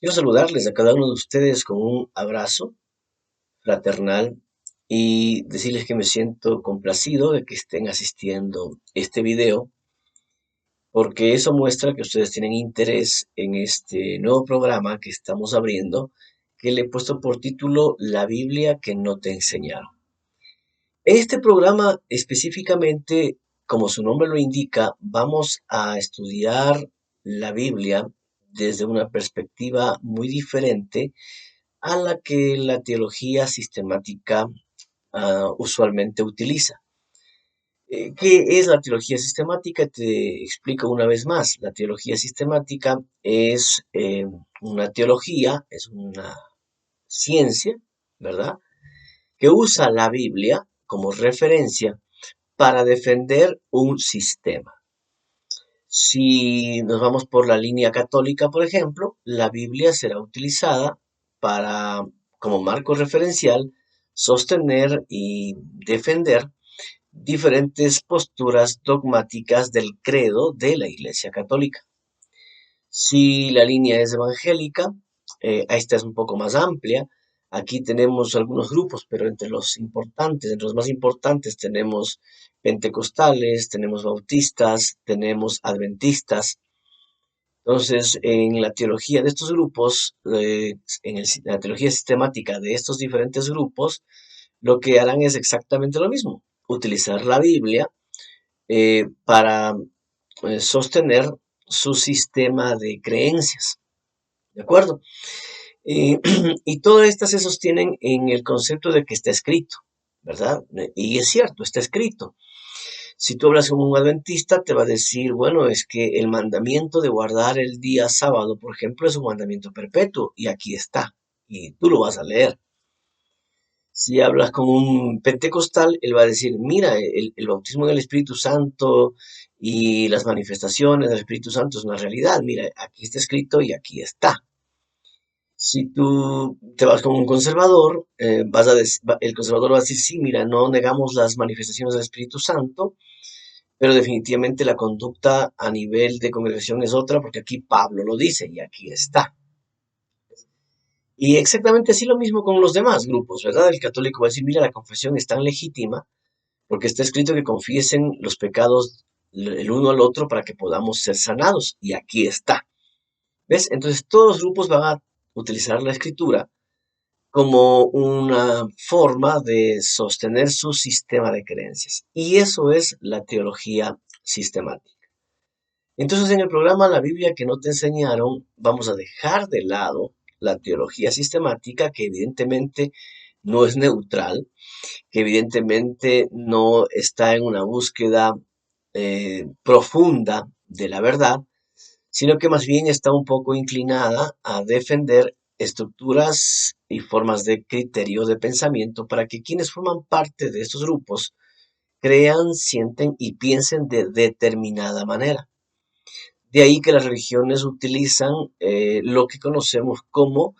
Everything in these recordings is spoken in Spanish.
Quiero saludarles a cada uno de ustedes con un abrazo fraternal y decirles que me siento complacido de que estén asistiendo este video, porque eso muestra que ustedes tienen interés en este nuevo programa que estamos abriendo, que le he puesto por título La Biblia que no te enseñaron. Este programa específicamente, como su nombre lo indica, vamos a estudiar la Biblia desde una perspectiva muy diferente a la que la teología sistemática usualmente utiliza. ¿Qué es la teología sistemática? Te explico una vez más. La teología sistemática es una teología, es una ciencia, ¿verdad? Que usa la Biblia como referencia para defender un sistema. Si nos vamos por la línea católica, por ejemplo, la Biblia será utilizada para, como marco referencial, sostener y defender diferentes posturas dogmáticas del credo de la Iglesia Católica. Si la línea es evangélica, esta es un poco más amplia. Aquí tenemos algunos grupos, pero entre los más importantes tenemos pentecostales, tenemos bautistas, tenemos adventistas. Entonces, en la teología de estos grupos, la teología sistemática de estos diferentes grupos, lo que harán es exactamente lo mismo, utilizar la Biblia para sostener su sistema de creencias, ¿de acuerdo? Eh, y todas estas se sostienen en el concepto de que está escrito, ¿verdad? Y es cierto, está escrito. Si tú hablas con un adventista, te va a decir, bueno, es que el mandamiento de guardar el día sábado, por ejemplo, es un mandamiento perpetuo y aquí está, y tú lo vas a leer. Si hablas con un pentecostal, él va a decir, mira, el bautismo del Espíritu Santo y las manifestaciones del Espíritu Santo es una realidad, mira, aquí está escrito y aquí está. Si tú te vas con un conservador, el conservador va a decir, sí, mira, no negamos las manifestaciones del Espíritu Santo, pero definitivamente la conducta a nivel de congregación es otra, porque aquí Pablo lo dice y aquí está. Y exactamente así lo mismo con los demás grupos, ¿verdad? El católico va a decir, mira, la confesión es tan legítima porque está escrito que confiesen los pecados el uno al otro para que podamos ser sanados. Y aquí está. ¿Ves? Entonces todos los grupos van a utilizar la escritura como una forma de sostener su sistema de creencias. Y eso es la teología sistemática. Entonces, en el programa La Biblia que no te enseñaron, vamos a dejar de lado la teología sistemática, que evidentemente no es neutral, que evidentemente no está en una búsqueda profunda de la verdad, sino que más bien está un poco inclinada a defender estructuras y formas de criterio de pensamiento para que quienes forman parte de estos grupos crean, sienten y piensen de determinada manera. De ahí que las religiones utilizan lo que conocemos como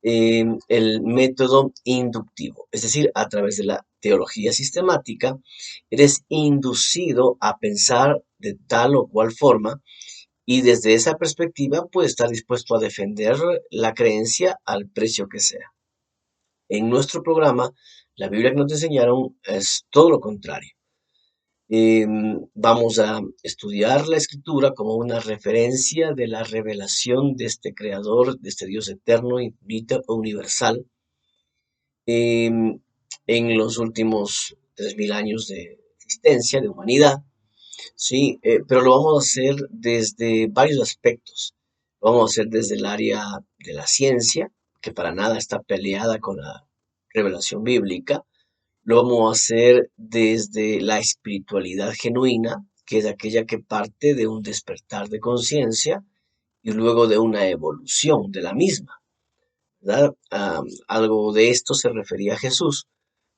el método inductivo, es decir, a través de la teología sistemática, eres inducido a pensar de tal o cual forma y desde esa perspectiva puedes estar dispuesto a defender la creencia al precio que sea. En nuestro programa, la Biblia que nos enseñaron es todo lo contrario. Vamos a estudiar la escritura como una referencia de la revelación de este creador, de este Dios eterno, infinito, universal, en los últimos 3000 años de existencia, de humanidad, ¿sí? Pero lo vamos a hacer desde varios aspectos. Lo vamos a hacer desde el área de la ciencia, que para nada está peleada con la revelación bíblica. Lo vamos a hacer desde la espiritualidad genuina, que es aquella que parte de un despertar de conciencia y luego de una evolución de la misma, ¿verdad? Algo de esto se refería a Jesús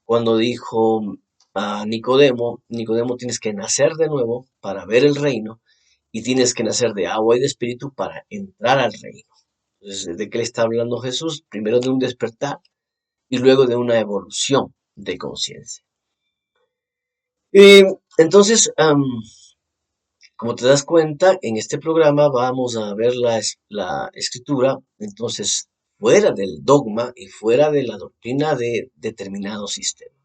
cuando dijo a Nicodemo, Nicodemo, tienes que nacer de nuevo para ver el reino y tienes que nacer de agua y de espíritu para entrar al reino. Entonces, ¿de qué le está hablando Jesús? Primero de un despertar y luego de una evolución de conciencia. Entonces, Como te das cuenta, en este programa vamos a ver la escritura, entonces, fuera del dogma y fuera de la doctrina de determinado sistema.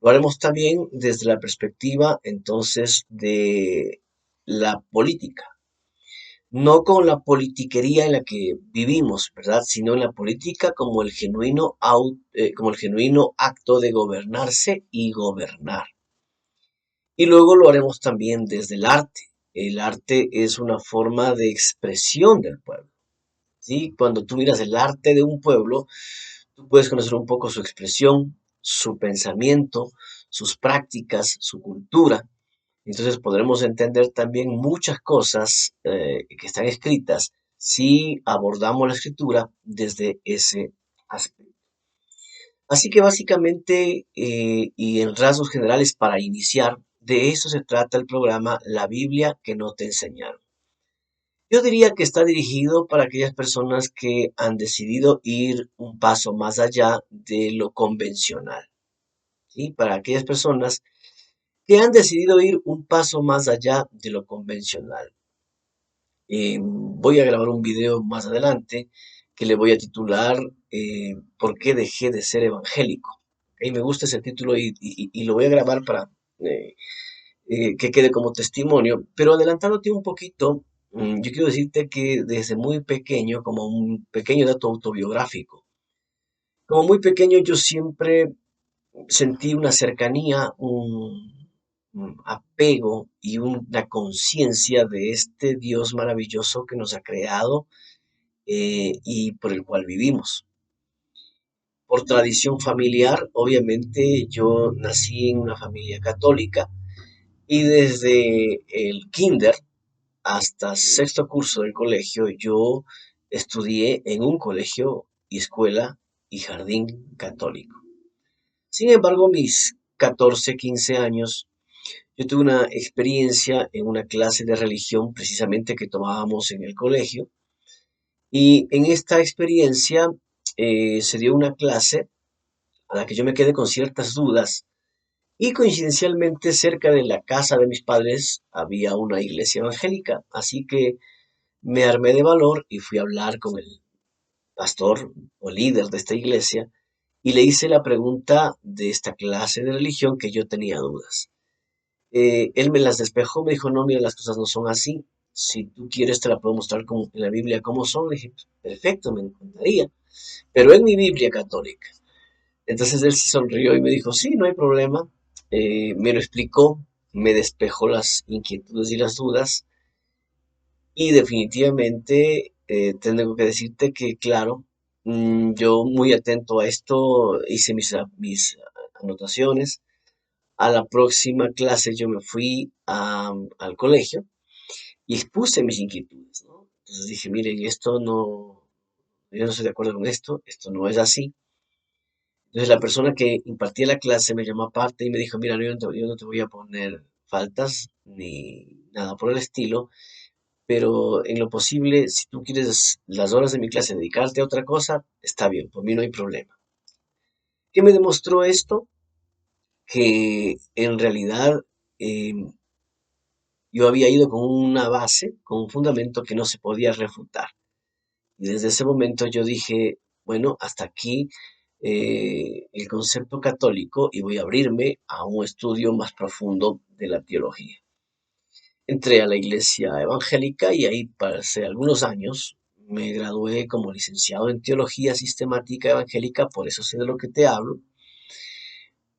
Lo haremos también desde la perspectiva, entonces, de la política. No con la politiquería en la que vivimos, ¿verdad? Sino en la política como como el genuino acto de gobernarse y gobernar. Y luego lo haremos también desde el arte. El arte es una forma de expresión del pueblo, ¿sí? Cuando tú miras el arte de un pueblo, tú puedes conocer un poco su expresión, su pensamiento, sus prácticas, su cultura. Entonces podremos entender también muchas cosas que están escritas si abordamos la escritura desde ese aspecto. Así que básicamente, y en rasgos generales para iniciar, de eso se trata el programa La Biblia que no te enseñaron. Yo diría que está dirigido para aquellas personas que han decidido ir un paso más allá de lo convencional, ¿sí? Para aquellas personas que han decidido ir un paso más allá de lo convencional. Voy a grabar un video más adelante que le voy a titular ¿Por qué dejé de ser evangélico? Y me gusta ese título y lo voy a grabar para eh, que quede como testimonio. Pero adelantándote un poquito, yo quiero decirte que desde muy pequeño, como un pequeño dato autobiográfico, como muy pequeño yo siempre sentí una cercanía, un apego y una conciencia de este Dios maravilloso que nos ha creado y por el cual vivimos. Por tradición familiar, obviamente yo nací en una familia católica y desde el kinder hasta sexto curso del colegio yo estudié en un colegio y escuela y jardín católico. Sin embargo, mis 14, 15 años, yo tuve una experiencia en una clase de religión precisamente que tomábamos en el colegio. Y en esta experiencia se dio una clase a la que yo me quedé con ciertas dudas y coincidencialmente cerca de la casa de mis padres había una iglesia evangélica. Así que me armé de valor y fui a hablar con el pastor o líder de esta iglesia y le hice la pregunta de esta clase de religión que yo tenía dudas. Él me las despejó, me dijo, no, mira, las cosas no son así. Si tú quieres, te la puedo mostrar como, en la Biblia cómo son. Le dije, perfecto, me encantaría. Pero en mi Biblia católica. Entonces él se sonrió y me dijo, sí, no hay problema. Me lo explicó, me despejó las inquietudes y las dudas. Y definitivamente tengo que decirte que, claro, yo muy atento a esto, hice mis anotaciones. A la próxima clase yo me fui al colegio y expuse mis inquietudes, ¿no? Entonces dije, miren, esto no, yo no estoy de acuerdo con esto no es así. Entonces la persona que impartía la clase me llamó aparte y me dijo, mira, yo no te voy a poner faltas ni nada por el estilo, pero en lo posible, si tú quieres las horas de mi clase dedicarte a otra cosa, está bien, por mí no hay problema. ¿Qué me demostró esto? Que en realidad eh, yo había ido con una base, con un fundamento que no se podía refutar. Y desde ese momento yo dije, bueno, hasta aquí el concepto católico y voy a abrirme a un estudio más profundo de la teología. Entré a la iglesia evangélica y ahí pasé algunos años. Me gradué como licenciado en teología sistemática evangélica, por eso sé de lo que te hablo,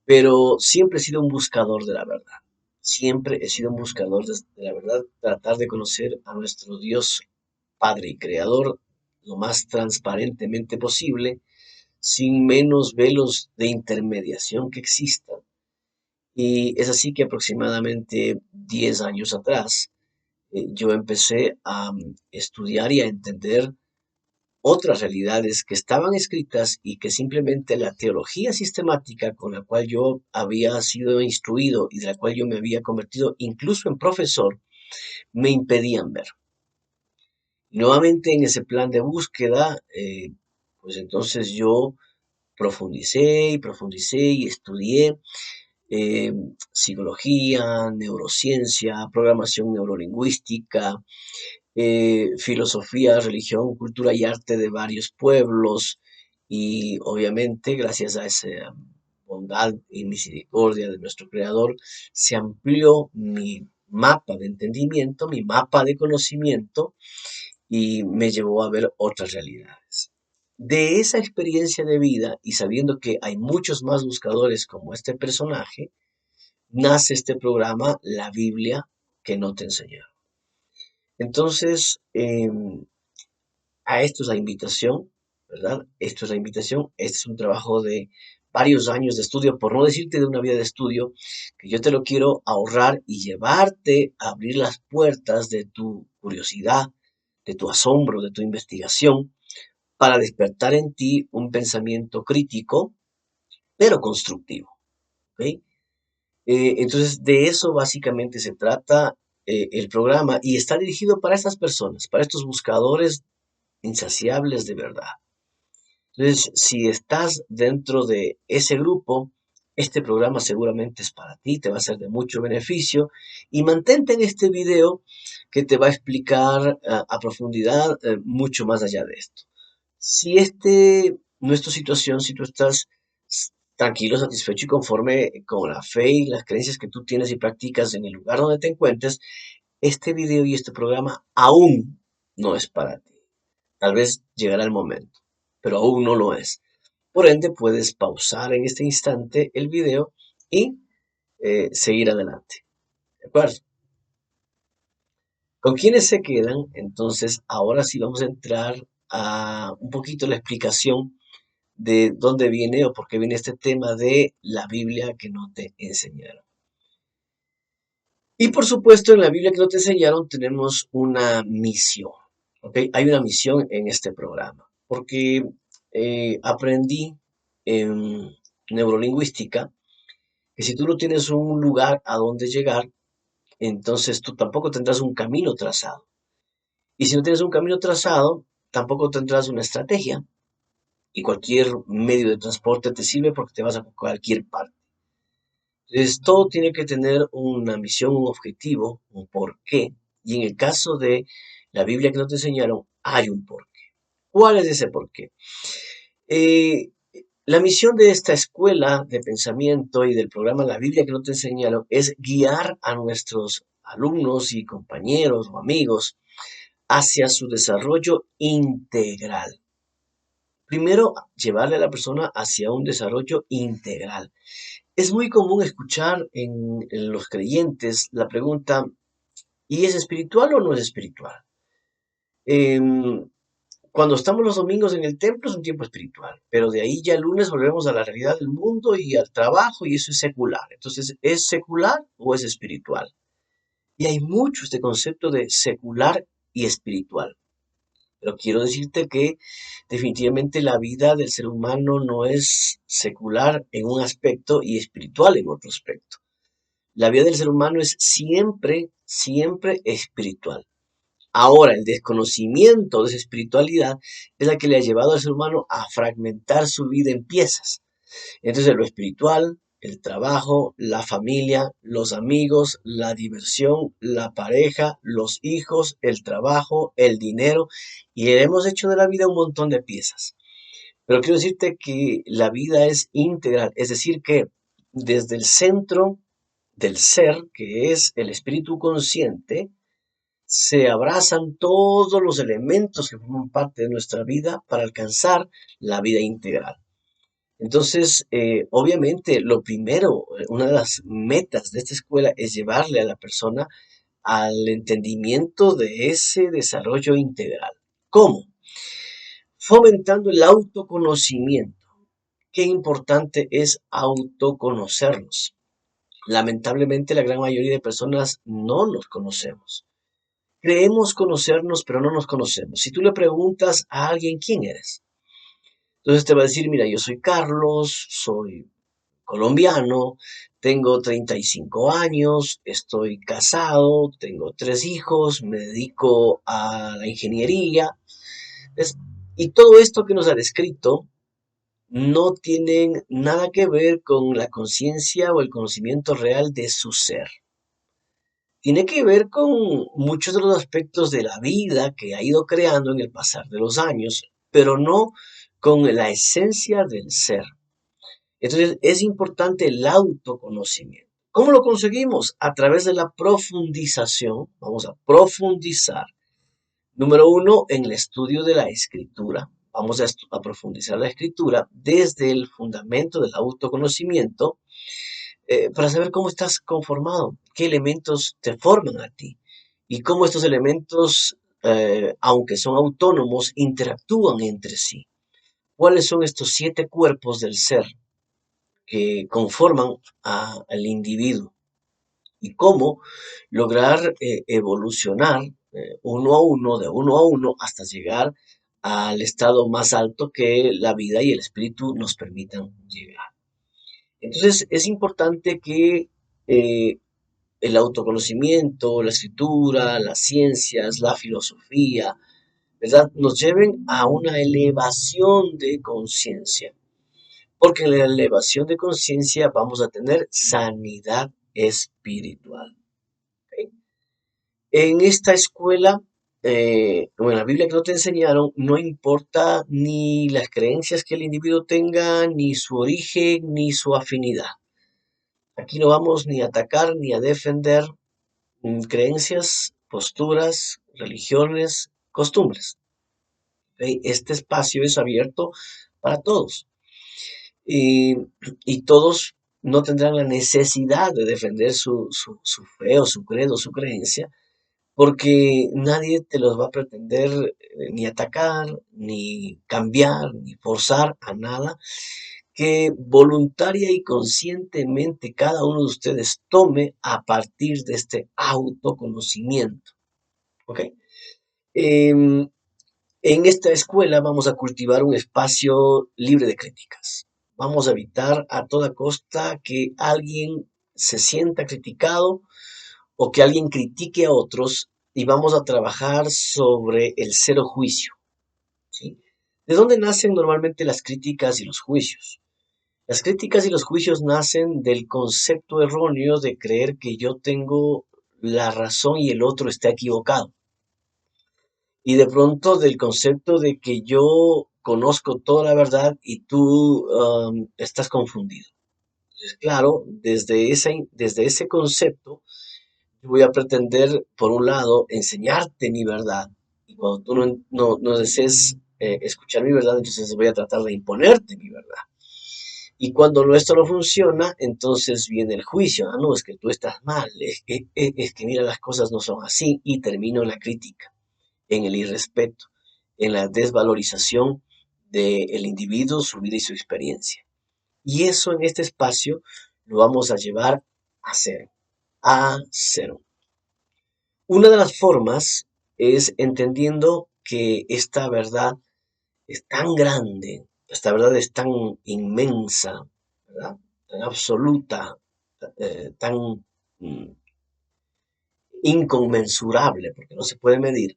pero siempre he sido un buscador de la verdad. Siempre he sido un buscador de la verdad, tratar de conocer a nuestro Dios Padre y Creador lo más transparentemente posible, sin menos velos de intermediación que existan. Y es así que aproximadamente 10 años atrás yo empecé a estudiar y a entender otras realidades que estaban escritas y que simplemente la teología sistemática con la cual yo había sido instruido y de la cual yo me había convertido incluso en profesor, me impedían ver. Nuevamente en ese plan de búsqueda, pues entonces yo profundicé y estudié eh, psicología, neurociencia, programación neurolingüística, filosofía, religión, cultura y arte de varios pueblos. Y obviamente, gracias a esa bondad y misericordia de nuestro Creador, se amplió mi mapa de entendimiento, mi mapa de conocimiento, y me llevó a ver otras realidades. De esa experiencia de vida y sabiendo que hay muchos más buscadores como este personaje, nace este programa, La Biblia que no te enseñaron. Entonces, a esto es la invitación, ¿verdad? Esto es la invitación. Este es un trabajo de varios años de estudio, por no decirte de una vida de estudio, que yo te lo quiero ahorrar y llevarte a abrir las puertas de tu curiosidad, de tu asombro, de tu investigación, para despertar en ti un pensamiento crítico, pero constructivo. ¿Ok? Entonces, de eso básicamente se trata el programa y está dirigido para estas personas, para estos buscadores insaciables de verdad. Entonces, si estás dentro de ese grupo, este programa seguramente es para ti, te va a ser de mucho beneficio y mantente en este video que te va a explicar a profundidad mucho más allá de esto. Si no es tu situación, si tú estás tranquilo, satisfecho y conforme con la fe y las creencias que tú tienes y practicas en el lugar donde te encuentres, este video y este programa aún no es para ti. Tal vez llegará el momento, pero aún no lo es. Por ende, puedes pausar en este instante el video y seguir adelante. ¿De acuerdo? ¿Con quiénes se quedan? Entonces, ahora sí vamos a entrar a un poquito la explicación de dónde viene o por qué viene este tema de la Biblia que no te enseñaron. Y por supuesto, en la Biblia que no te enseñaron tenemos una misión. ¿Ok? Hay una misión en este programa, porque aprendí en neurolingüística que si tú no tienes un lugar a donde llegar, entonces tú tampoco tendrás un camino trazado. Y si no tienes un camino trazado, tampoco tendrás una estrategia. Y cualquier medio de transporte te sirve porque te vas a cualquier parte. Entonces, todo tiene que tener una misión, un objetivo, un porqué. Y en el caso de la Biblia que nos enseñaron, hay un porqué. ¿Cuál es ese porqué? Eh, la misión de esta escuela de pensamiento y del programa La Biblia que no te enseñaron es guiar a nuestros alumnos y compañeros o amigos hacia su desarrollo integral. Primero, llevarle a la persona hacia un desarrollo integral. Es muy común escuchar en los creyentes la pregunta, ¿y es espiritual o no es espiritual? Em, Cuando estamos los domingos en el templo es un tiempo espiritual, pero de ahí ya el lunes volvemos a la realidad del mundo y al trabajo y eso es secular. Entonces, ¿es secular o es espiritual? Y hay mucho este concepto de secular y espiritual. Pero quiero decirte que definitivamente la vida del ser humano no es secular en un aspecto y espiritual en otro aspecto. La vida del ser humano es siempre, siempre espiritual. Ahora, el desconocimiento de esa espiritualidad es la que le ha llevado al ser humano a fragmentar su vida en piezas. Entonces, lo espiritual, el trabajo, la familia, los amigos, la diversión, la pareja, los hijos, el trabajo, el dinero, y le hemos hecho de la vida un montón de piezas. Pero quiero decirte que la vida es integral, es decir, que desde el centro del ser, que es el espíritu consciente, se abrazan todos los elementos que forman parte de nuestra vida para alcanzar la vida integral. Entonces, obviamente, lo primero, una de las metas de esta escuela es llevarle a la persona al entendimiento de ese desarrollo integral. ¿Cómo? Fomentando el autoconocimiento. Qué importante es autoconocernos. Lamentablemente, la gran mayoría de personas no nos conocemos. Creemos conocernos, pero no nos conocemos. Si tú le preguntas a alguien quién eres, entonces te va a decir, mira, yo soy Carlos, soy colombiano, tengo 35 años, estoy casado, tengo 3 hijos, me dedico a la ingeniería. Es- y todo esto que nos ha descrito no tienen nada que ver con la conciencia o el conocimiento real de su ser. Tiene que ver con muchos de los aspectos de la vida que ha ido creando en el pasar de los años, pero no con la esencia del ser. Entonces es importante el autoconocimiento. ¿Cómo lo conseguimos? A través de la profundización. Vamos a profundizar. Número uno, en el estudio de la escritura. Vamos a profundizar la escritura desde el fundamento del autoconocimiento para saber cómo estás conformado, qué elementos te forman a ti y cómo estos elementos, aunque son autónomos, interactúan entre sí. ¿Cuáles son estos 7 cuerpos del ser que conforman al individuo? Y cómo lograr evolucionar uno a uno, de uno a uno, hasta llegar al estado más alto que la vida y el espíritu nos permitan llegar. Entonces es importante que eh, el autoconocimiento, la escritura, las ciencias, la filosofía, ¿verdad? Nos lleven a una elevación de conciencia, porque en la elevación de conciencia vamos a tener sanidad espiritual. ¿Ok? En esta escuela, o en la Biblia que no te enseñaron, no importa ni las creencias que el individuo tenga, ni su origen, ni su afinidad. Aquí no vamos ni a atacar ni a defender creencias, posturas, religiones, costumbres. ¿Ok? Este espacio es abierto para todos y, y todos no tendrán la necesidad de defender su fe o su credo, su creencia, porque nadie te los va a pretender ni atacar, ni cambiar, ni forzar a nada que voluntaria y conscientemente cada uno de ustedes tome a partir de este autoconocimiento. ¿Ok? Em, en esta escuela vamos a cultivar un espacio libre de críticas. Vamos a evitar a toda costa que alguien se sienta criticado o que alguien critique a otros y vamos a trabajar sobre el cero juicio. ¿Sí? ¿De dónde nacen normalmente las críticas y los juicios? Las críticas y los juicios nacen del concepto erróneo de creer que yo tengo la razón y el otro está equivocado. Y de pronto del concepto de que yo conozco toda la verdad y tú estás confundido. Entonces, claro, desde ese concepto, yo voy a pretender, por un lado, enseñarte mi verdad. Y cuando tú no desees escuchar mi verdad, entonces voy a tratar de imponerte mi verdad. Y cuando esto no funciona, entonces viene el juicio. Ah, no, es que tú estás mal, es que mira, las cosas no son así, y termino en la crítica, en el irrespeto, en la desvalorización del individuo, su vida y su experiencia. Y eso en este espacio lo vamos a llevar a cero, a cero. Una de las formas es entendiendo que esta verdad es tan grande, esta verdad es tan inmensa, ¿verdad? Tan absoluta, tan mm, inconmensurable, porque no se puede medir,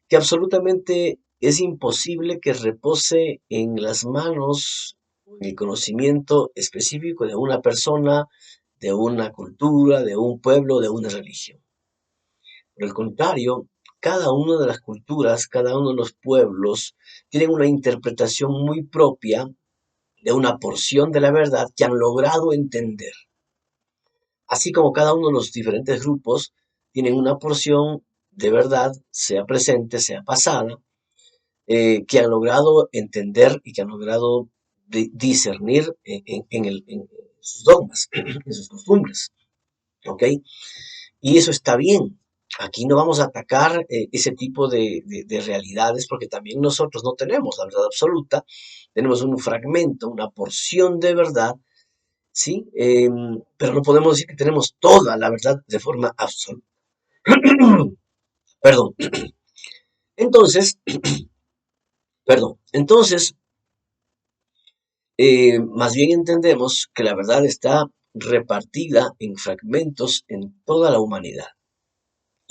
que absolutamente es imposible que repose en las manos, en el conocimiento específico de una persona, de una cultura, de un pueblo, de una religión. Por el contrario, cada una de las culturas, cada uno de los pueblos, tienen una interpretación muy propia de una porción de la verdad que han logrado entender. Así como cada uno de los diferentes grupos tienen una porción de verdad, sea presente, sea pasada, que han logrado entender y que han logrado discernir en sus dogmas, en sus costumbres. ¿Ok? Y eso está bien. Aquí no vamos a atacar ese tipo de realidades porque también nosotros no tenemos la verdad absoluta, tenemos un fragmento, una porción de verdad, ¿sí? Pero no podemos decir que tenemos toda la verdad de forma absoluta. Perdón. Entonces, entonces, más bien entendemos que la verdad está repartida en fragmentos en toda la humanidad.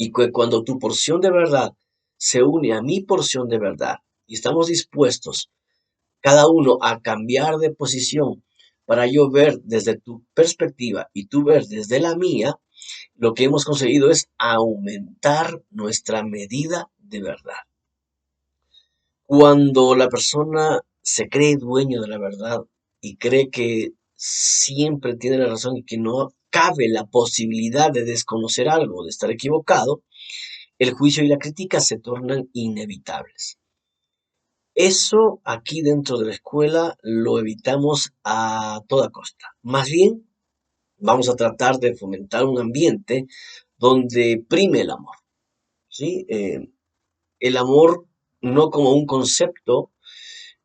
Y que cuando tu porción de verdad se une a mi porción de verdad y estamos dispuestos cada uno a cambiar de posición para yo ver desde tu perspectiva y tú ver desde la mía, lo que hemos conseguido es aumentar nuestra medida de verdad. Cuando la persona se cree dueño de la verdad y cree que siempre tiene la razón y que no cabe la posibilidad de desconocer algo, de estar equivocado, el juicio y la crítica se tornan inevitables. Eso aquí dentro de la escuela lo evitamos a toda costa. Más bien, vamos a tratar de fomentar un ambiente donde prime el amor, ¿sí? El amor no como un concepto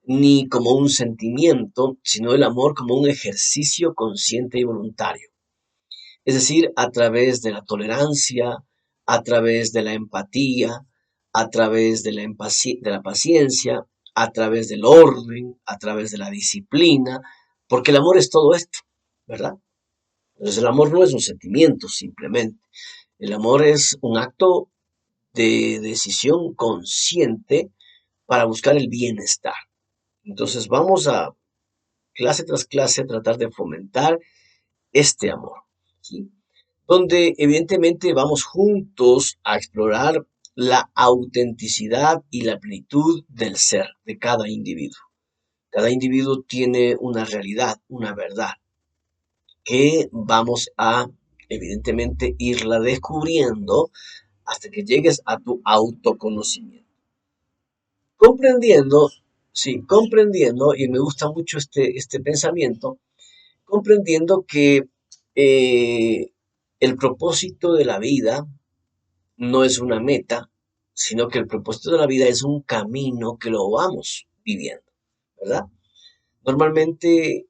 ni como un sentimiento, sino el amor como un ejercicio consciente y voluntario. Es decir, a través de la tolerancia, a través de la empatía, a través de de la paciencia, a través del orden, a través de la disciplina, porque el amor es todo esto, ¿verdad? Entonces el amor no es un sentimiento simplemente. El amor es un acto de decisión consciente para buscar el bienestar. Entonces vamos a clase tras clase tratar de fomentar este amor, ¿sí? Donde evidentemente vamos juntos a explorar la autenticidad y la plenitud del ser de cada individuo. Cada individuo tiene una realidad, una verdad, que vamos a evidentemente irla descubriendo hasta que llegues a tu autoconocimiento. Comprendiendo, sí, comprendiendo, y me gusta mucho este pensamiento, comprendiendo que eh, el propósito de la vida no es una meta, sino que el propósito de la vida es un camino que lo vamos viviendo, ¿verdad? Normalmente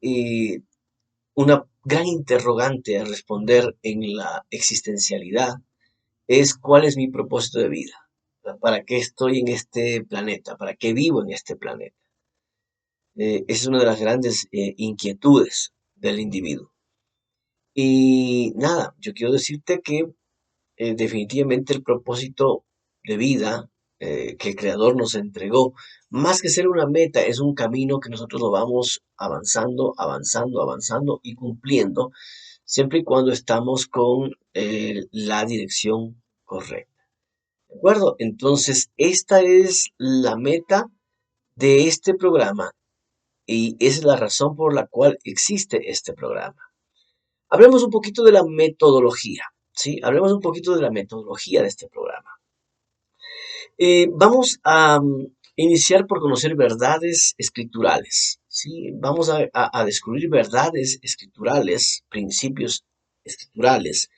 una gran interrogante a responder en la existencialidad es ¿cuál es mi propósito de vida? ¿Para qué estoy en este planeta? ¿Para qué vivo en este planeta? Esa es una de las grandes inquietudes del individuo. Y nada, yo quiero decirte que definitivamente el propósito de vida que el Creador nos entregó, más que ser una meta, es un camino que nosotros lo vamos avanzando, avanzando, avanzando y cumpliendo, siempre y cuando estamos con la dirección correcta. ¿De acuerdo? Entonces, esta es la meta de este programa y esa es la razón por la cual existe este programa. Hablemos un poquito de la metodología, ¿sí? Hablemos un poquito de la metodología de este programa. Vamos a iniciar por conocer verdades escriturales, ¿sí? Vamos a descubrir verdades escriturales, principios escriturales,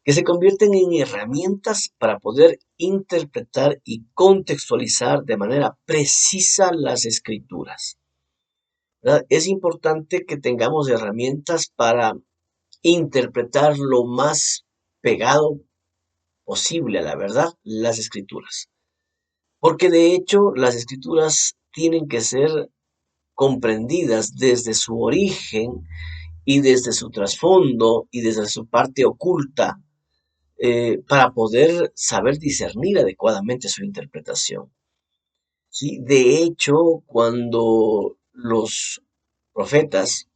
que se convierten en herramientas para poder interpretar y contextualizar de manera precisa las escrituras, ¿verdad? Es importante que tengamos herramientas para interpretar lo más pegado posible a la verdad las escrituras. Porque de hecho las escrituras tienen que ser comprendidas desde su origen y desde su trasfondo y desde su parte oculta para poder saber discernir adecuadamente su interpretación. ¿Sí? De hecho, cuando los profetas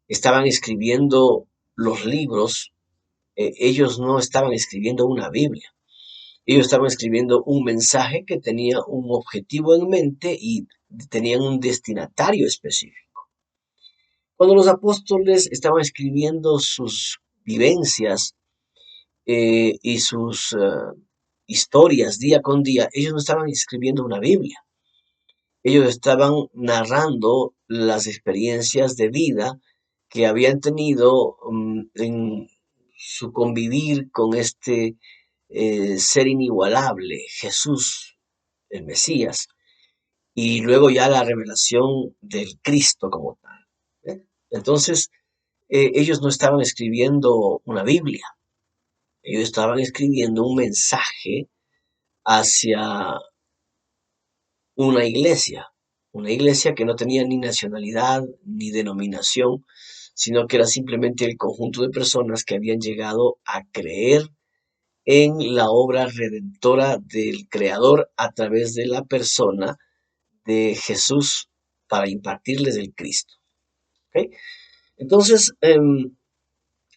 estaban escribiendo los libros, ellos no estaban escribiendo una Biblia. Ellos estaban escribiendo un mensaje que tenía un objetivo en mente y tenían un destinatario específico. Cuando los apóstoles estaban escribiendo sus vivencias y sus historias día con día, ellos no estaban escribiendo una Biblia. Ellos estaban narrando las experiencias de vida que habían tenido en su convivir con este ser inigualable, Jesús, el Mesías, y luego ya la revelación del Cristo como tal. ¿Eh? Entonces, ellos no estaban escribiendo una Biblia, ellos estaban escribiendo un mensaje hacia una iglesia que no tenía ni nacionalidad ni denominación, sino que era simplemente el conjunto de personas que habían llegado a creer en la obra redentora del Creador a través de la persona de Jesús para impartirles el Cristo. ¿Ok? Entonces,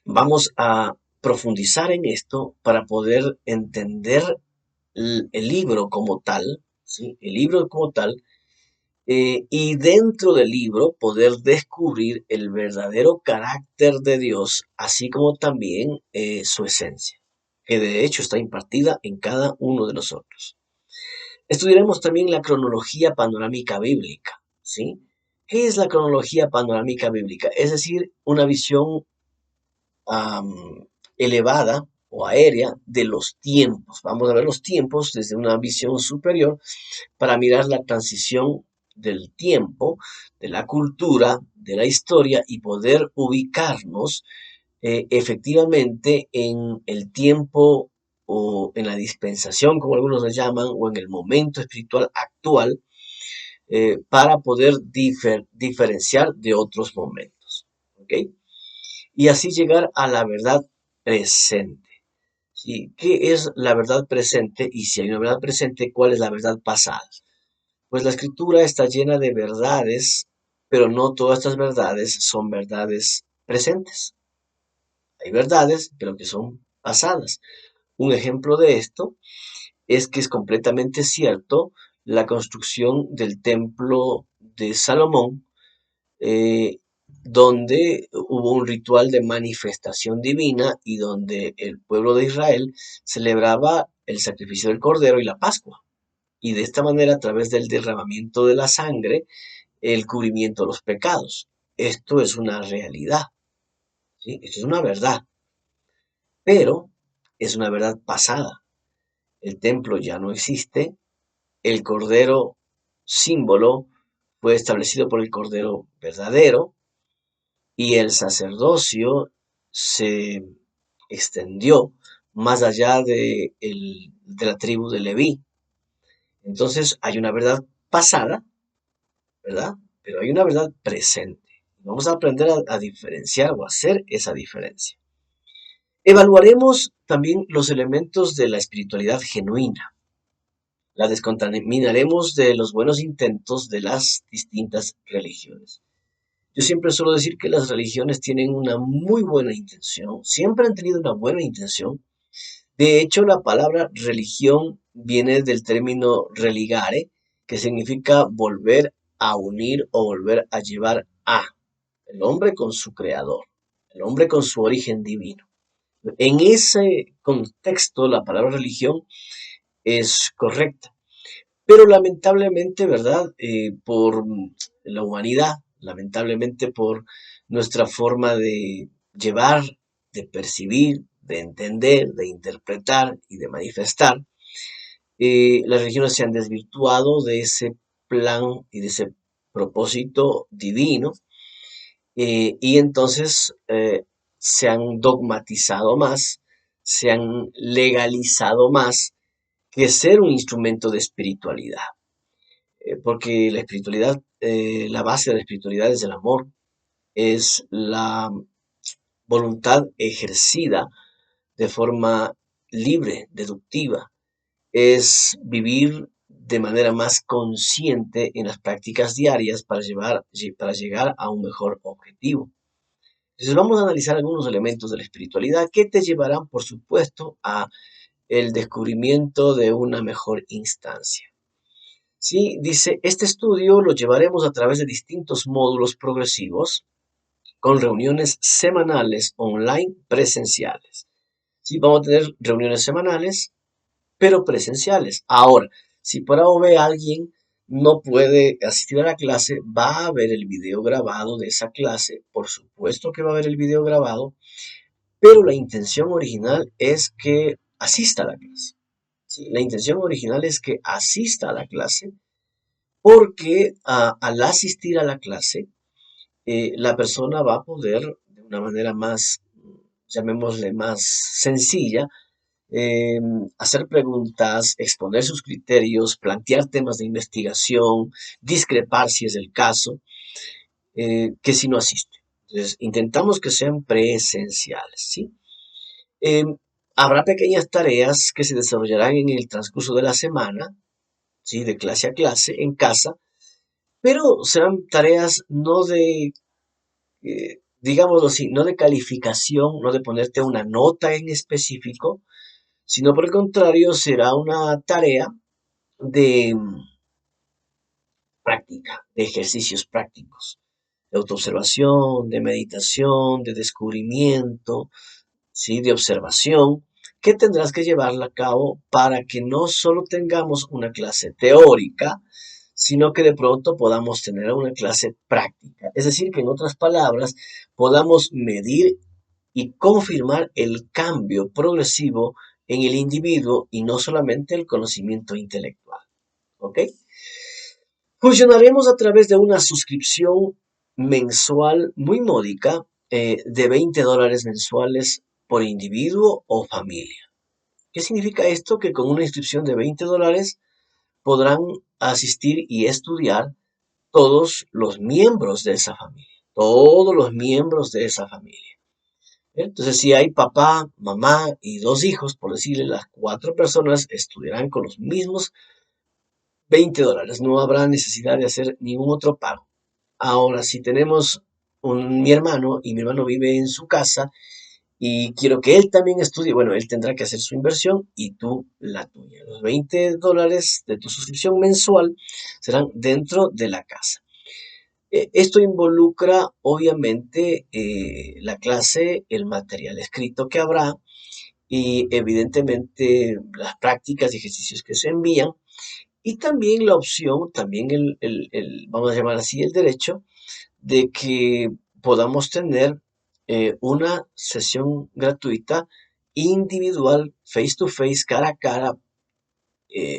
vamos a profundizar en esto para poder entender el libro como tal, ¿sí? El libro como tal, y dentro del libro poder descubrir el verdadero carácter de Dios, así como también su esencia, que de hecho está impartida en cada uno de nosotros. Estudiaremos también la cronología panorámica bíblica, ¿sí? ¿Qué es la cronología panorámica bíblica? Es decir, una visión elevada o aérea de los tiempos. Vamos a ver los tiempos desde una visión superior para mirar la transición del tiempo, de la cultura, de la historia y poder ubicarnos efectivamente en el tiempo o en la dispensación, como algunos le llaman, o en el momento espiritual actual, para poder diferenciar de otros momentos. ¿Ok? Y así llegar a la verdad presente. ¿Sí? ¿Qué es la verdad presente? Y si hay una verdad presente, ¿cuál es la verdad pasada? Pues la escritura está llena de verdades, pero no todas estas verdades son verdades presentes. Hay verdades, pero que son pasadas. Un ejemplo de esto es que es completamente cierto la construcción del templo de Salomón, eh, donde hubo un ritual de manifestación divina y donde el pueblo de Israel celebraba el sacrificio del cordero y la Pascua. Y de esta manera, a través del derramamiento de la sangre, el cubrimiento de los pecados. Esto es una realidad, ¿sí? Esto es una verdad, pero es una verdad pasada. El templo ya no existe, el cordero símbolo fue establecido por el cordero verdadero, y el sacerdocio se extendió más allá de la tribu de Leví. Entonces hay una verdad pasada, ¿verdad? Pero hay una verdad presente. Vamos a aprender a diferenciar o a hacer esa diferencia. Evaluaremos también los elementos de la espiritualidad genuina. La descontaminaremos de los buenos intentos de las distintas religiones. Yo siempre suelo decir que las religiones tienen una muy buena intención, siempre han tenido una buena intención. De hecho, la palabra religión viene del término religare, que significa volver a unir o volver a llevar a el hombre con su creador, el hombre con su origen divino. En ese contexto, la palabra religión es correcta. Pero lamentablemente, ¿verdad? Por la humanidad, lamentablemente por nuestra forma de llevar, de percibir, de entender, de interpretar y de manifestar, las religiones se han desvirtuado de ese plan y de ese propósito divino, y entonces se han dogmatizado más, se han legalizado más que ser un instrumento de espiritualidad. Porque la espiritualidad, la base de la espiritualidad es el amor, es la voluntad ejercida de forma libre, deductiva, es vivir de manera más consciente en las prácticas diarias para llegar a un mejor objetivo. Entonces vamos a analizar algunos elementos de la espiritualidad que te llevarán, por supuesto, a el descubrimiento de una mejor instancia. Sí, dice, este estudio lo llevaremos a través de distintos módulos progresivos con reuniones semanales online presenciales. Sí, vamos a tener reuniones semanales, pero presenciales. Ahora, si por A o B alguien no puede asistir a la clase, va a ver el video grabado de esa clase. Por supuesto que va a ver el video grabado, pero la intención original es que asista a la clase. Sí, la intención original es que asista a la clase porque al asistir a la clase, la persona va a poder de una manera más, llamémosle más sencilla, eh, hacer preguntas, exponer sus criterios, plantear temas de investigación, discrepar si es el caso, que si no asiste. Entonces, intentamos que sean presenciales, ¿sí? Eh, Habrá pequeñas tareas que se desarrollarán en el transcurso de la semana, ¿sí? De clase a clase, en casa, pero serán tareas no de, digámoslo así, no de calificación, no de ponerte una nota en específico, sino por el contrario será una tarea de práctica, de ejercicios prácticos, de autoobservación, de meditación, de descubrimiento, ¿sí? De observación, que tendrás que llevarla a cabo para que no solo tengamos una clase teórica, sino que de pronto podamos tener una clase práctica. Es decir, que en otras palabras, podamos medir y confirmar el cambio progresivo en el individuo y no solamente el conocimiento intelectual. ¿Ok? Funcionaremos a través de una suscripción mensual muy módica de $20 mensuales por individuo o familia. ¿Qué significa esto? Que con una inscripción de $20 podrán asistir y estudiar todos los miembros de esa familia. Todos los miembros de esa familia. Entonces, si hay papá, mamá y dos hijos, por decirle, las 4 personas estudiarán con los mismos $20. No habrá necesidad de hacer ningún otro pago. Ahora, si tenemos mi hermano y mi hermano vive en su casa y quiero que él también estudie, bueno, él tendrá que hacer su inversión y tú la tuya. Los $20 de tu suscripción mensual serán dentro de la casa. Esto involucra, obviamente, la clase, el material escrito que habrá y, evidentemente, las prácticas y ejercicios que se envían. Y también la opción, también vamos a llamar así, el derecho de que podamos tener una sesión gratuita individual, face to face, cara a cara,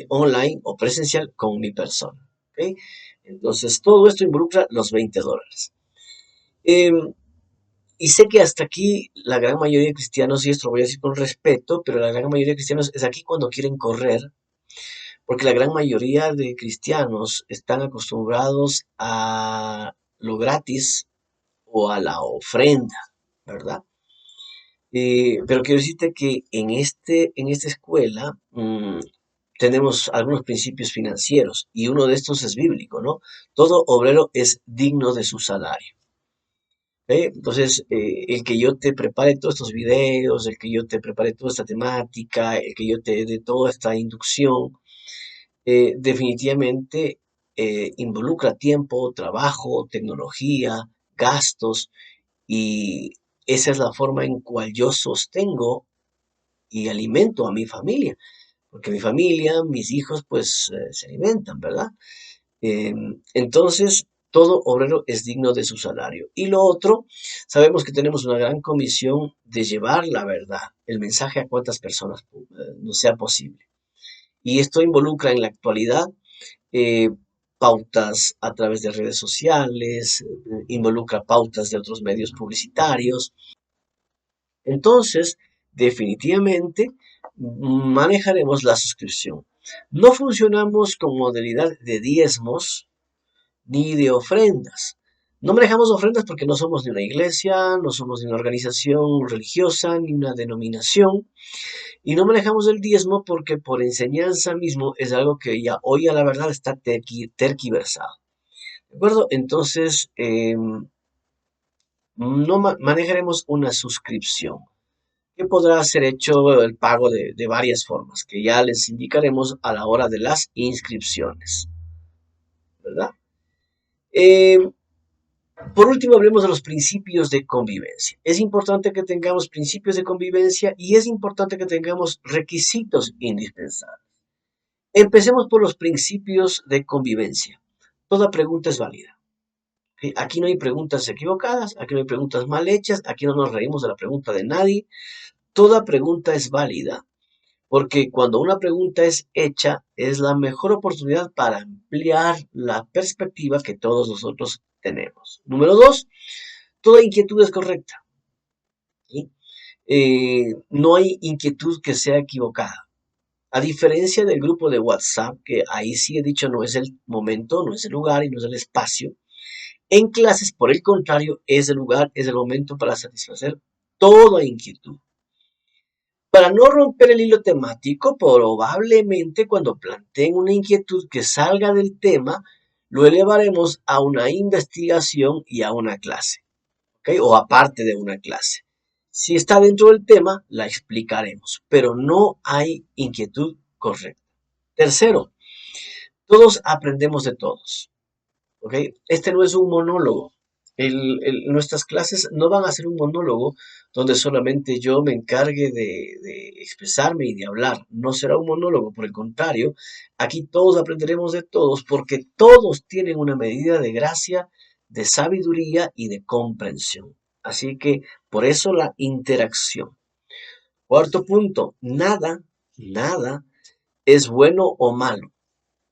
online o presencial con mi persona. ¿Ok? Entonces, todo esto involucra los $20. Em, y sé que hasta aquí la gran mayoría de cristianos, y esto lo voy a decir con respeto, pero la gran mayoría de cristianos es aquí cuando quieren correr, porque la gran mayoría de cristianos están acostumbrados a lo gratis o a la ofrenda, ¿verdad? Pero quiero decirte que en esta escuela tenemos algunos principios financieros y uno de estos es bíblico, ¿no? Todo obrero es digno de su salario. Entonces, el que yo te prepare todos estos videos, el que yo te prepare toda esta temática, el que yo te dé toda esta inducción, definitivamente involucra tiempo, trabajo, tecnología, gastos y esa es la forma en cual yo sostengo y alimento a mi familia, porque mi familia, mis hijos, pues se alimentan, ¿verdad? Entonces, todo obrero es digno de su salario. Y lo otro, sabemos que tenemos una gran comisión de llevar la verdad, el mensaje a cuantas personas nos sea posible. Y esto involucra en la actualidad eh, pautas a través de redes sociales, involucra pautas de otros medios publicitarios. Entonces, definitivamente manejaremos la suscripción. No funcionamos con modalidad de diezmos ni de ofrendas. No manejamos ofrendas porque no somos ni una iglesia, no somos ni una organización religiosa, ni una denominación. Y no manejamos el diezmo porque por enseñanza mismo es algo que ya hoy a la verdad está terquiversado. ¿De acuerdo? Entonces, no manejaremos una suscripción que podrá ser hecho el pago de varias formas, que ya les indicaremos a la hora de las inscripciones, ¿verdad? Eh, por último, hablemos de los principios de convivencia. Es importante que tengamos principios de convivencia y es importante que tengamos requisitos indispensables. Empecemos por los principios de convivencia. Toda pregunta es válida. ¿Ok? Aquí no hay preguntas equivocadas, aquí no hay preguntas mal hechas, aquí no nos reímos de la pregunta de nadie. Toda pregunta es válida porque cuando una pregunta es hecha es la mejor oportunidad para ampliar la perspectiva que todos nosotros tenemos. Número dos, toda inquietud es correcta. ¿Sí? No hay inquietud que sea equivocada. A diferencia del grupo de WhatsApp, que ahí sí he dicho no es el momento, no es el lugar y no es el espacio, en clases, por el contrario, es el lugar, es el momento para satisfacer toda inquietud. Para no romper el hilo temático, probablemente cuando planteen una inquietud que salga del tema, lo elevaremos a una investigación y a una clase, ¿ok? O aparte de una clase. Si está dentro del tema, la explicaremos, pero no hay inquietud correcta. Tercero, todos aprendemos de todos. ¿Ok? Este no es un monólogo. Nuestras clases no van a ser un monólogo donde solamente yo me encargue de expresarme y de hablar. No será un monólogo, por el contrario, aquí todos aprenderemos de todos porque todos tienen una medida de gracia, de sabiduría y de comprensión. Así que por eso la interacción. Cuarto punto, nada es bueno o malo.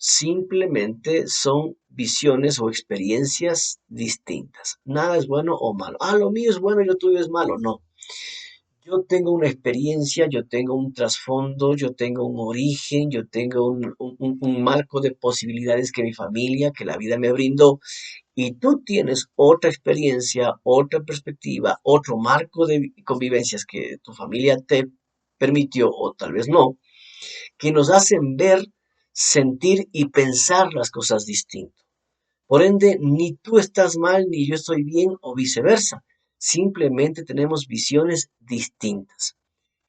Simplemente son visiones o experiencias distintas. Nada es bueno o malo. Ah, lo mío es bueno y lo tuyo es malo. No. Yo tengo una experiencia, yo tengo un trasfondo, yo tengo un origen, yo tengo un marco de posibilidades que mi familia, que la vida me brindó. Y tú tienes otra experiencia, otra perspectiva, otro marco de convivencias que tu familia te permitió o tal vez no, que nos hacen ver, sentir y pensar las cosas distinto. Por ende, ni tú estás mal ni yo estoy bien o viceversa. Simplemente tenemos visiones distintas.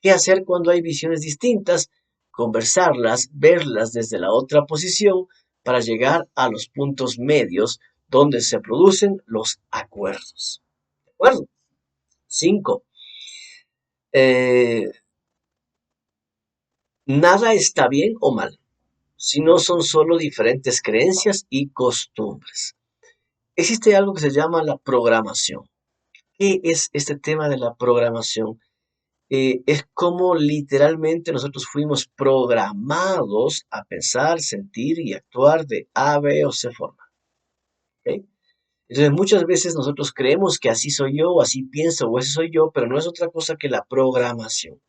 ¿Qué hacer cuando hay visiones distintas? Conversarlas, verlas desde la otra posición para llegar a los puntos medios donde se producen los acuerdos. ¿De acuerdo? 5. Nada está bien o mal, sino son solo diferentes creencias y costumbres. Existe algo que se llama la programación. ¿Qué es este tema de la programación? Es como literalmente nosotros fuimos programados a pensar, sentir y actuar de A, B o C forma. ¿Ok? Entonces muchas veces nosotros creemos que así soy yo, o así pienso, o ese soy yo, pero no es otra cosa que la programación.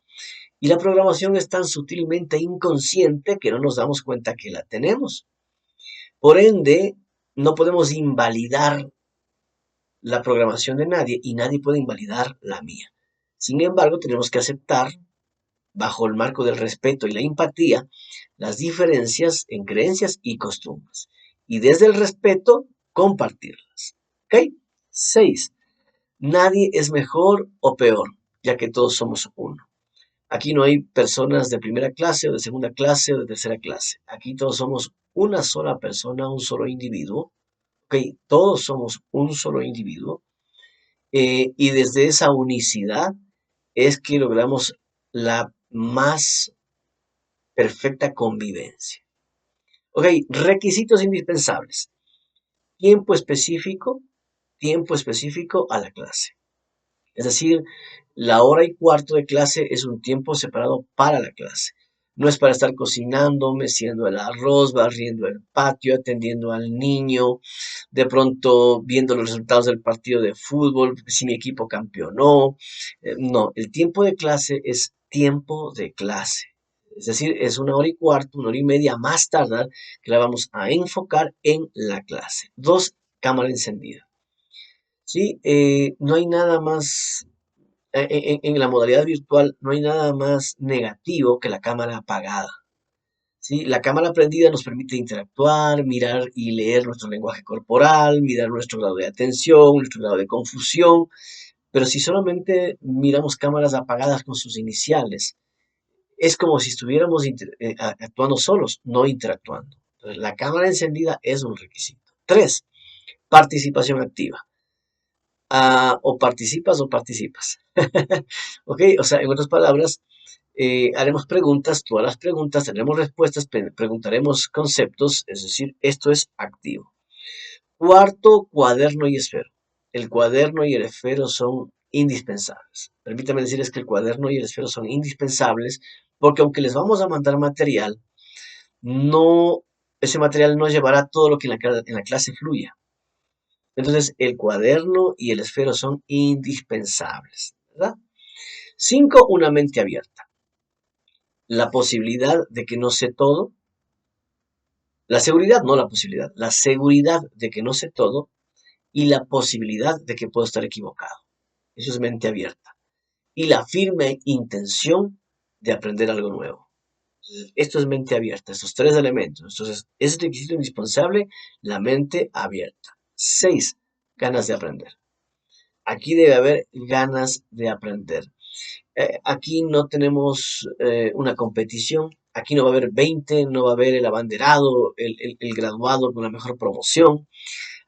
Y la programación es tan sutilmente inconsciente que no nos damos cuenta que la tenemos. Por ende, no podemos invalidar la programación de nadie y nadie puede invalidar la mía. Sin embargo, tenemos que aceptar, bajo el marco del respeto y la empatía, las diferencias en creencias y costumbres. Y desde el respeto, compartirlas. ¿Ok? 6. Nadie es mejor o peor, ya que todos somos uno. Aquí no hay personas de primera clase o de segunda clase o de tercera clase. Aquí todos somos una sola persona, un solo individuo. ¿Ok? Todos somos un solo individuo. Y desde esa unicidad es que logramos la más perfecta convivencia. Ok, requisitos indispensables. Tiempo específico, tiempo específico a la clase. Es decir, la hora y cuarto de clase es un tiempo separado para la clase. No es para estar cocinando, meciendo el arroz, barriendo el patio, atendiendo al niño, de pronto viendo los resultados del partido de fútbol, si mi equipo campeonó. No, el tiempo de clase es tiempo de clase. Es decir, es una hora y cuarto, una hora y media más tardar que la vamos a enfocar en la clase. 2, cámara encendida. ¿Sí? No hay nada más en la modalidad virtual no hay nada más negativo que la cámara apagada. ¿Sí? La cámara prendida nos permite interactuar, mirar y leer nuestro lenguaje corporal, mirar nuestro grado de atención, nuestro grado de confusión, pero si solamente miramos cámaras apagadas con sus iniciales, es como si estuviéramos actuando solos, no interactuando. Entonces, la cámara encendida es un requisito. 3. Participación activa. O participas o participas. ¿Ok? O sea, en otras palabras, haremos preguntas, todas las preguntas, tendremos respuestas, preguntaremos conceptos, es decir, esto es activo. Cuarto, cuaderno y esfero. El cuaderno y el esfero son indispensables. Permítame decirles que el cuaderno y el esfero son indispensables porque aunque les vamos a mandar material, no, ese material no llevará todo lo que en la clase fluya. Entonces, el cuaderno y el esfero son indispensables, ¿verdad? 5, una mente abierta. La posibilidad de que no sé todo, la seguridad, no la posibilidad, la seguridad de que no sé todo y la posibilidad de que puedo estar equivocado. Eso es mente abierta. Y la firme intención de aprender algo nuevo. Esto es mente abierta, estos tres elementos. Entonces, es requisito indispensable la mente abierta. 6, ganas de aprender. Aquí debe haber ganas de aprender. Aquí no tenemos una competición. Aquí no va a haber 20, no va a haber el abanderado, el graduado con la mejor promoción.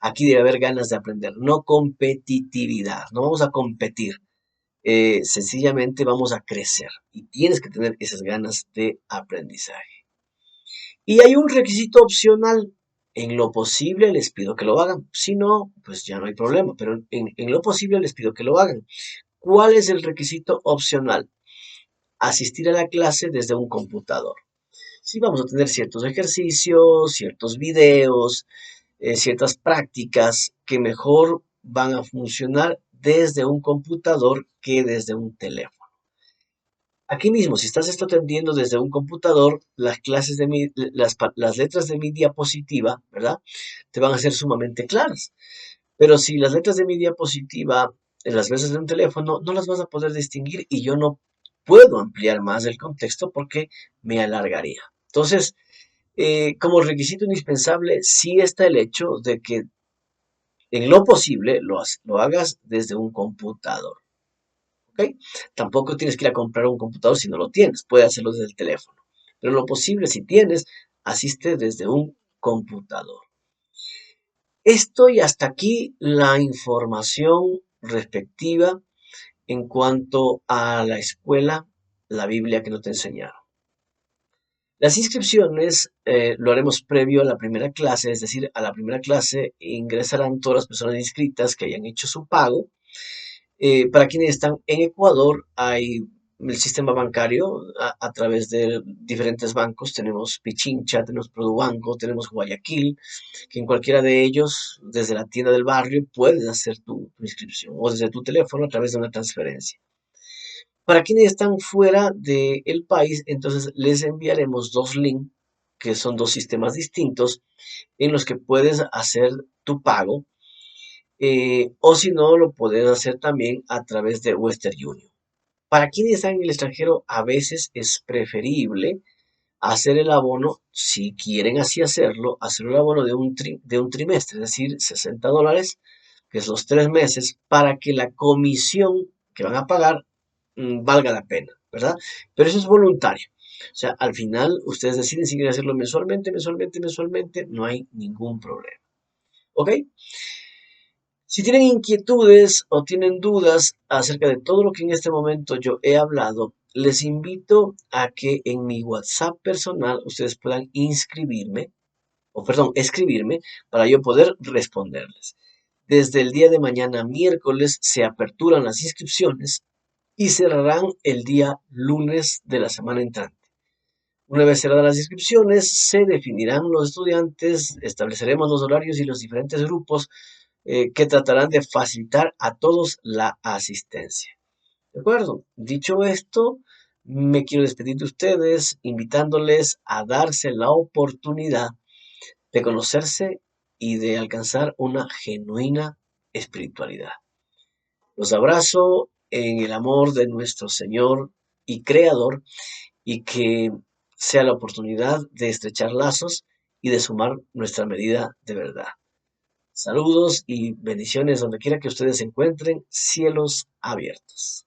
Aquí debe haber ganas de aprender, no competitividad. No vamos a competir. Sencillamente vamos a crecer y tienes que tener esas ganas de aprendizaje. Y hay un requisito opcional. En lo posible les pido que lo hagan. Si no, pues ya no hay problema, pero en lo posible les pido que lo hagan. ¿Cuál es el requisito opcional? Asistir a la clase desde un computador. Sí, vamos a tener ciertos ejercicios, ciertos videos, ciertas prácticas que mejor van a funcionar desde un computador que desde un teléfono. Aquí mismo, si estás esto atendiendo desde un computador, las clases de las letras de mi diapositiva, ¿verdad? Te van a ser sumamente claras. Pero si las letras de mi diapositiva las ves desde un teléfono, no las vas a poder distinguir y yo no puedo ampliar más el contexto porque me alargaría. Entonces, como requisito indispensable, sí está el hecho de que en lo posible lo hagas desde un computador. ¿Ok? Tampoco tienes que ir a comprar un computador si no lo tienes, puedes hacerlo desde el teléfono. Pero lo posible, si tienes, asiste desde un computador. Esto y hasta aquí la información respectiva en cuanto a la escuela, la Biblia que no te enseñaron. Las inscripciones lo haremos previo a la primera clase, es decir, a la primera clase ingresarán todas las personas inscritas que hayan hecho su pago. Para quienes están en Ecuador, hay el sistema bancario a través de diferentes bancos. Tenemos Pichincha, tenemos Produbanco, tenemos Guayaquil, que en cualquiera de ellos, desde la tienda del barrio, puedes hacer tu inscripción o desde tu teléfono a través de una transferencia. Para quienes están fuera del país, entonces les enviaremos dos links, que son dos sistemas distintos, en los que puedes hacer tu pago, o si no, lo puedes hacer también a través de Western Union. Para quienes están en el extranjero, a veces es preferible hacer el abono, si quieren así hacerlo, hacer el abono de un trimestre, es decir, $60, que es los 3 meses, para que la comisión que van a pagar valga la pena, ¿verdad? Pero eso es voluntario. O sea, al final ustedes deciden si quieren hacerlo mensualmente, mensualmente, mensualmente, no hay ningún problema. ¿Ok? Si tienen inquietudes o tienen dudas acerca de todo lo que en este momento yo he hablado, les invito a que en mi WhatsApp personal ustedes puedan escribirme para yo poder responderles. Desde el día de mañana, miércoles, se aperturan las inscripciones y cerrarán el día lunes de la semana entrante. Una vez cerradas las inscripciones, se definirán los estudiantes, estableceremos los horarios y los diferentes grupos que tratarán de facilitar a todos la asistencia. ¿De acuerdo? Dicho esto, me quiero despedir de ustedes, invitándoles a darse la oportunidad de conocerse y de alcanzar una genuina espiritualidad. Los abrazo en el amor de nuestro Señor y Creador y que sea la oportunidad de estrechar lazos y de sumar nuestra medida de verdad. Saludos y bendiciones donde quiera que ustedes se encuentren, cielos abiertos.